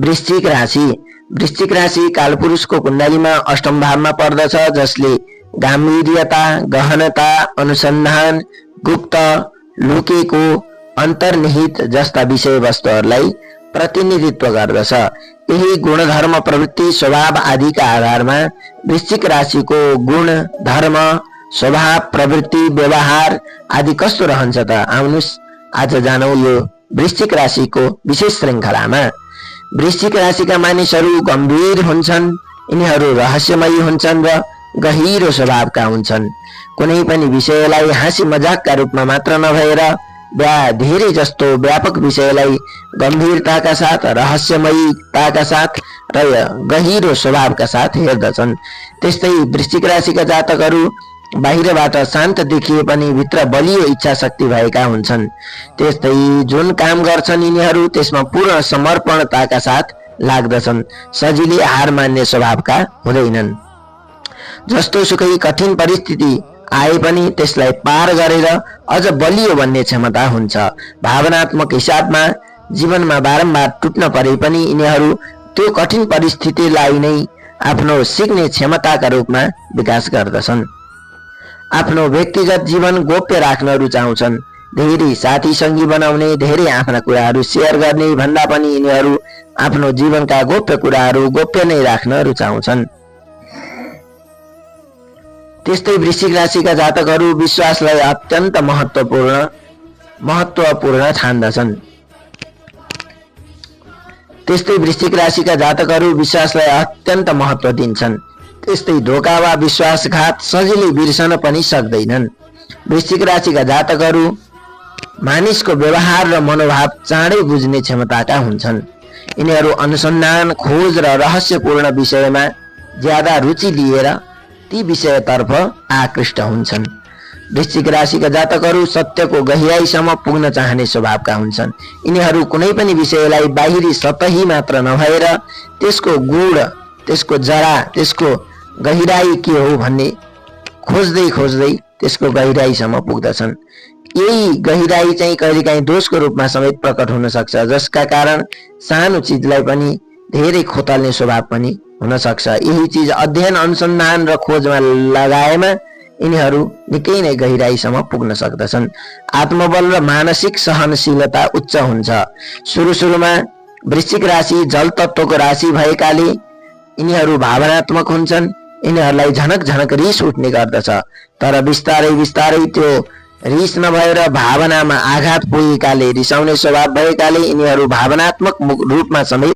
वृश्चिक राशि कालपुरुषको कुण्डलीमा अष्टम भावमा पर्दछ, जसले गाम्भीर्यता, गहनता, अनुसन्धान, गुप्त, लुकेको, अन्तर्निहित जस्ता विषयवस्तुहरूलाई प्रतिनिधित्व गर्दछ। यही गुणधर्म, प्रवृत्ति, स्वभाव आदिका आधारमा वृश्चिक राशिको गुण, धर्म, स्वभाव, प्रवृत्ति, व्यवहार आदि कस्तो रहन्छ त आउनुस् आज जानौ यो वृश्चिक राशिको विशेष श्रृङ्खलामा। वृश्चिक राशिका मानिसहरू गम्भीर हुन्छन्, यिनीहरू रहस्यमयी हुन्छन् र गहिरो स्वभावका हुन्छन्। कुनै पनि विषयलाई हाँसी मजाकका रूपमा मात्र नभएर धेरै जस्तो व्यापक विषयलाई गम्भीरताका साथ, रहस्यमयीताका साथ र गहिरो स्वभावका साथ हेर्दछन्। त्यस्तै वृश्चिक राशिका जातकहरू बाहिरबाट शान्त देखिए पनि भित्र बलियो इच्छा शक्ति भएका हुन्छन्। त्यस्तै जुन काम गर्छन् यिनीहरू त्यसमा पूर्ण समर्पणताका साथ लाग्दछन्। सजिलै हार मान्ने स्वभावका हुँदैनन्। जस्तो सुकै कठिन परिस्थिति आए पनि त्यसलाई पार गरेर अझ बलियो बन्ने क्षमता हुन्छ। भावनात्मक हिसाबमा जीवनमा बारम्बार टुट्न परे पनि यिनीहरू त्यो कठिन परिस्थितिलाई नै आफ्नो सिक्ने क्षमताका रूपमा विकास गर्दछन्। आफ्नो व्यक्तिगत जीवन गोप्य राख्न रुचाउँछन्। धेरै साथी सङ्गी बनाउने, धेरै आफ्ना कुराहरू सेयर गर्ने भन्दा पनि यिनीहरू आफ्नो जीवनका गोप्य कुराहरू गोप्य नै राख्न रुचाउँछन्। त्यस्तै वृश्चिक राशिका जातकहरू विश्वासलाई अत्यन्त महत्त्वपूर्ण ठान्दछन्। त्यस्तै वृश्चिक राशिका जातकहरू विश्वासलाई अत्यन्त महत्त्व दिन्छन्। त्यस्तै धोका वा विश्वासघात सजिलै बिर्सन पनि सक्दैनन्। वृश्चिक राशिका जातकहरू मानिसको व्यवहार र मनोभाव चाँडै बुझ्ने क्षमताका हुन्छन्। यिनीहरू अनुसन्धान, खोज र रहस्यपूर्ण विषयमा ज्यादा रुचि लिएर ती विषयतर्फ आकृष्ट हुन्छन्। वृश्चिक राशिका जातकहरू सत्यको गहिराईसम्म पुग्न चाहने स्वभावका हुन्छन्। यिनीहरू कुनै पनि विषयलाई बाहिरी सतही मात्र नभएर त्यसको गुण, त्यसको जरा, त्यसको गहिराई के हो भन्ने खोज्दै त्यसको गहिराईसम्म पुग्दछन्। यही गहिराई चाहिँ कहिलेकाहीँ दोषको रूपमा समेत प्रकट हुन सक्छ, जसका कारण सानो चिजलाई पनि धेरै खोतल्ने स्वभाव पनि हुन सक्छ। यही चीज अध्ययन, अनुसन्धान र खोजमा लगाएमा यिनीहरू निकै नै गहिराईसम्म पुग्न सक्दछन्। आत्मबल र मानसिक सहनशीलता उच्च हुन्छ। सुरुमा वृश्चिक राशि जल तत्त्वको राशि भएकाले यिनीहरू भावनात्मक हुन्छन्। यिनीहरूलाई झनक रिस उठ्ने गर्दछ, तर बिस्तारै त्यो रिस नभएर भावनामा आघात पुगेकाले, रिसाउने स्वभाव भएकाले यिनीहरू भावनात्मक रूपमा समेत